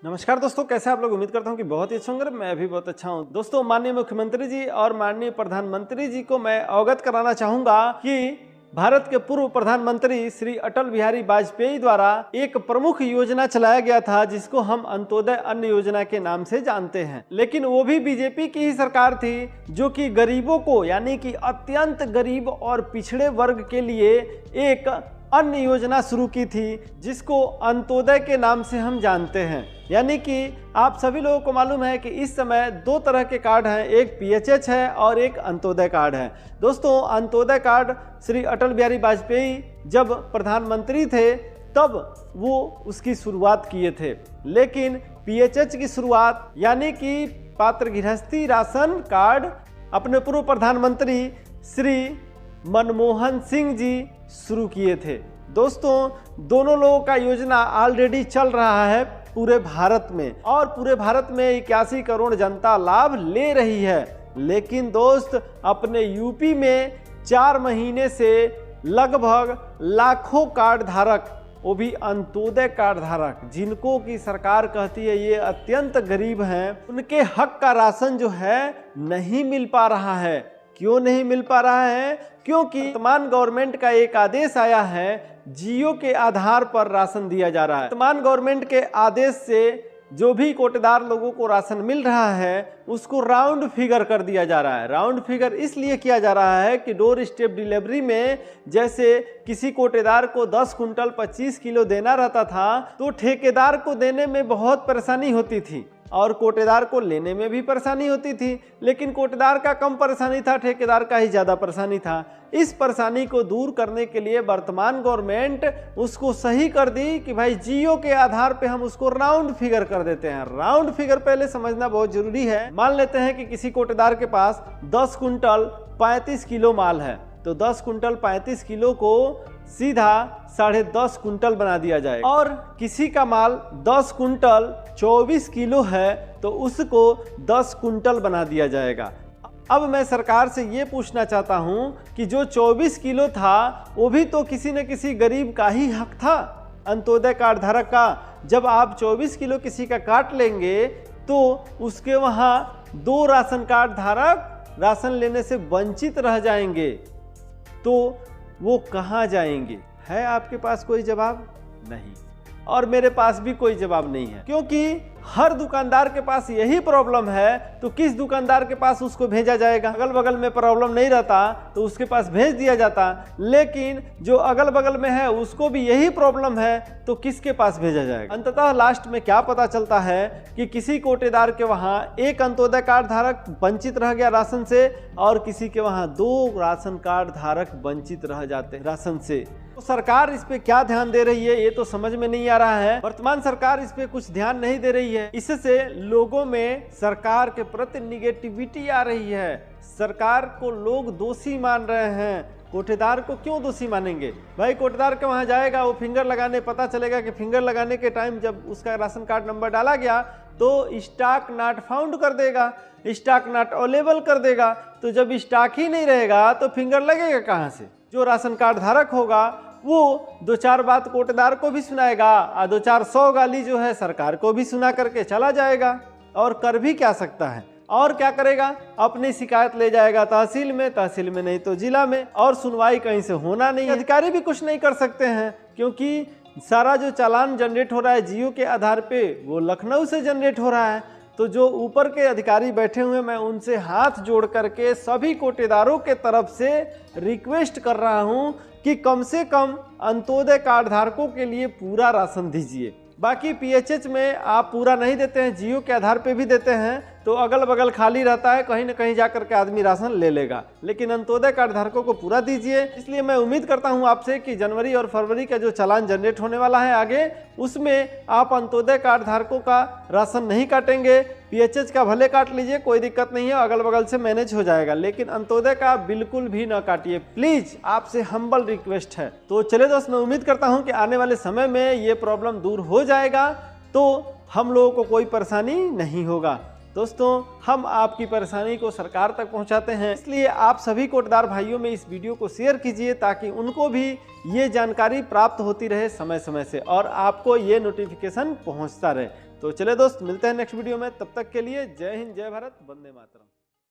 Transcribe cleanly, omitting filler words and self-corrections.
नमस्कार दोस्तों, कैसे आप लोग। उम्मीद करता हूं कि बहुत ही अच्छे होंगे। मैं भी बहुत अच्छा हूं। दोस्तों, माननीय मुख्यमंत्री जी और माननीय प्रधानमंत्री जी को मैं अवगत कराना चाहूंगा कि भारत के पूर्व प्रधानमंत्री श्री अटल बिहारी वाजपेयी द्वारा एक प्रमुख योजना चलाया गया था जिसको हम अंत्योदय अन्न योजना के नाम से जानते हैं। लेकिन वो भी बीजेपी की ही सरकार थी जो कि गरीबों को, यानी कि अत्यंत गरीब और पिछड़े वर्ग के लिए एक अन्न योजना शुरू की थी जिसको अंत्योदय के नाम से हम जानते हैं। यानी कि आप सभी लोगों को मालूम है कि इस समय दो तरह के कार्ड हैं, एक पीएचएच है और एक अंत्योदय कार्ड है। दोस्तों, अंत्योदय कार्ड श्री अटल बिहारी वाजपेयी जब प्रधानमंत्री थे तब वो उसकी शुरुआत किए थे, लेकिन पीएचएच की शुरुआत यानी कि पात्र गृहस्थी राशन कार्ड अपने पूर्व प्रधानमंत्री श्री मनमोहन सिंह जी शुरू किए थे। दोस्तों, दोनों लोगों का योजना ऑलरेडी चल रहा है पूरे भारत में और पूरे भारत में 81 करोड़ जनता लाभ ले रही है। लेकिन दोस्त, अपने यूपी में 4 महीने से लगभग लाखों कार्ड धारक, वो भी अंत्योदय कार्ड धारक जिनको की सरकार कहती है ये अत्यंत गरीब हैं, उनके हक का राशन जो है नहीं मिल पा रहा है। क्यों नहीं मिल पा रहा है? क्योंकि वर्तमान गवर्नमेंट का एक आदेश आया है, जियो के आधार पर राशन दिया जा रहा है। वर्तमान गवर्नमेंट के आदेश से जो भी कोटेदार लोगों को राशन मिल रहा है उसको राउंड फिगर कर दिया जा रहा है। राउंड फिगर इसलिए किया जा रहा है कि डोर स्टेप डिलीवरी में जैसे किसी कोटेदार को 10 कुंटल 25 किलो देना रहता था तो ठेकेदार को देने में बहुत परेशानी होती थी और कोटेदार को लेने में भी परेशानी होती थी। लेकिन कोटेदार का कम परेशानी था, ठेकेदार का ही ज़्यादा परेशानी था। इस परेशानी को दूर करने के लिए वर्तमान गवर्नमेंट उसको सही कर दी कि भाई जियो के आधार पे हम उसको राउंड फिगर कर देते हैं। राउंड फिगर पहले समझना बहुत जरूरी है। मान लेते हैं कि किसी कोटेदार के पास 10 कुंटल 35 किलो माल है, तो 10 कुंटल 35 किलो को सीधा 10.5 कुंटल बना दिया जाए और किसी का माल 10 कुंटल 24 किलो है तो उसको 10 कुंटल बना दिया जाएगा। अब मैं सरकार से ये पूछना चाहता हूँ कि जो 24 किलो था वो भी तो किसी न किसी गरीब का ही हक था, अंत्योदय कार्ड धारक का। जब आप 24 किलो किसी का काट लेंगे तो उसके वहाँ 2 राशन कार्ड धारक राशन लेने से वंचित रह जाएंगे, तो वो कहाँ जाएंगे? है आपके पास कोई जवाब? नहीं, और मेरे पास भी कोई जवाब नहीं है, क्योंकि हर दुकानदार के पास यही प्रॉब्लम है। तो किस दुकानदार के पास उसको भेजा जाएगा? अगल बगल में प्रॉब्लम नहीं रहता तो उसके पास भेज दिया जाता, लेकिन जो अगल बगल में है उसको भी यही प्रॉब्लम है तो किसके पास भेजा जाएगा? अंततः लास्ट में क्या पता चलता है कि किसी कोटेदार के वहाँ एक अंत्योदय कार्ड धारक वंचित रह गया राशन से और किसी के वहाँ 2 राशन कार्ड धारक वंचित रह जाते राशन से। तो सरकार इस पे क्या ध्यान दे रही है ये तो समझ में नहीं आ रहा है। वर्तमान सरकार इस पे कुछ ध्यान नहीं दे रही है। इससे लोगों में सरकार के प्रति निगेटिविटी आ रही है। सरकार को लोग दोषी मान रहे हैं। कोटेदार को क्यों दोषी मानेंगे? भाई कोटेदार के वहां जाएगा, वो फिंगर लगाने, पता चलेगा कि फिंगर लगाने के टाइम जब उसका राशन कार्ड नंबर डाला गया तो स्टॉक नॉट फाउंड कर देगा, स्टॉक नॉट अवेलेबल कर देगा। तो जब स्टॉक ही नहीं रहेगा तो फिंगर लगेगा कहाँ से? जो राशन कार्ड धारक होगा वो 2-4 बात कोटेदार को भी सुनाएगा और 2-4 100 गाली जो है सरकार को भी सुना करके चला जाएगा। और कर भी क्या सकता है? और क्या करेगा? अपनी शिकायत ले जाएगा तहसील में, तहसील में नहीं तो जिला में, और सुनवाई कहीं से होना नहीं। अधिकारी भी कुछ नहीं कर सकते हैं क्योंकि सारा जो चालान जनरेट हो रहा है जियो के आधार पे वो लखनऊ से जनरेट हो रहा है। तो जो ऊपर के अधिकारी बैठे हुए, मैं उनसे हाथ जोड़ करके सभी कोटेदारों के तरफ से रिक्वेस्ट कर रहा हूं कि कम से कम अंत्योदय कार्ड धारकों के लिए पूरा राशन दीजिए। बाकी पीएचएच में आप पूरा नहीं देते हैं, जियो के आधार पे भी देते हैं तो अगल बगल खाली रहता है, कहीं न कहीं जाकर के आदमी राशन ले लेगा। लेकिन अंत्योदय कार्ड धारकों को पूरा दीजिए। इसलिए मैं उम्मीद करता हूं आपसे कि जनवरी और फरवरी का जो चालान जनरेट होने वाला है आगे, उसमें आप अंत्योदय कार्ड धारकों का राशन नहीं काटेंगे। पीएचएच का भले काट लीजिए, कोई दिक्कत नहीं है, अगल बगल से मैनेज हो जाएगा, लेकिन अंत्योदय का बिल्कुल भी ना काटिए प्लीज। आपसे हम्बल रिक्वेस्ट है। तो चलिए दोस्त, मैं उम्मीद करता हूं कि आने वाले समय में ये प्रॉब्लम दूर हो जाएगा तो हम लोगों को कोई परेशानी नहीं होगा। दोस्तों, हम आपकी परेशानी को सरकार तक पहुंचाते हैं, इसलिए आप सभी कोटेदार भाइयों में इस वीडियो को शेयर कीजिए ताकि उनको भी ये जानकारी प्राप्त होती रहे समय समय से और आपको ये नोटिफिकेशन पहुंचता रहे। तो चले दोस्त, मिलते हैं नेक्स्ट वीडियो में। तब तक के लिए जय हिंद, जय भारत, वंदे मातरम।